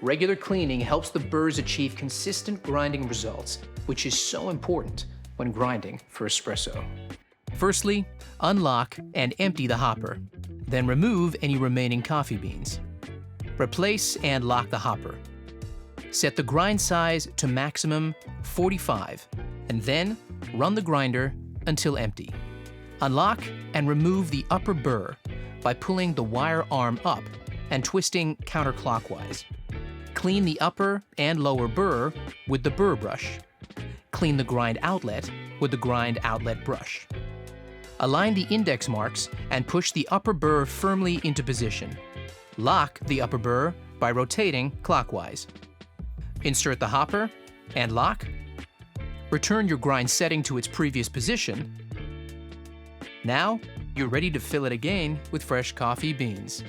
Regular cleaning helps the burrs achieve consistent grinding results, which is so important when grinding for espresso. Firstly, unlock and empty the hopper. Then remove any remaining coffee beans. Replace and lock the hopper. Set the grind size to maximum 45, and then run the grinder until empty. Unlock and remove the upper burr by pulling the wire arm up and twisting counterclockwise. Clean the upper and lower burr with the burr brush. Clean the grind outlet with the grind outlet brush. Align the index marks and push the upper burr firmly into position. Lock the upper burr by rotating clockwise. Insert the hopper and lock. Return your grind setting to its previous position. Now, you're ready to fill it again with fresh coffee beans.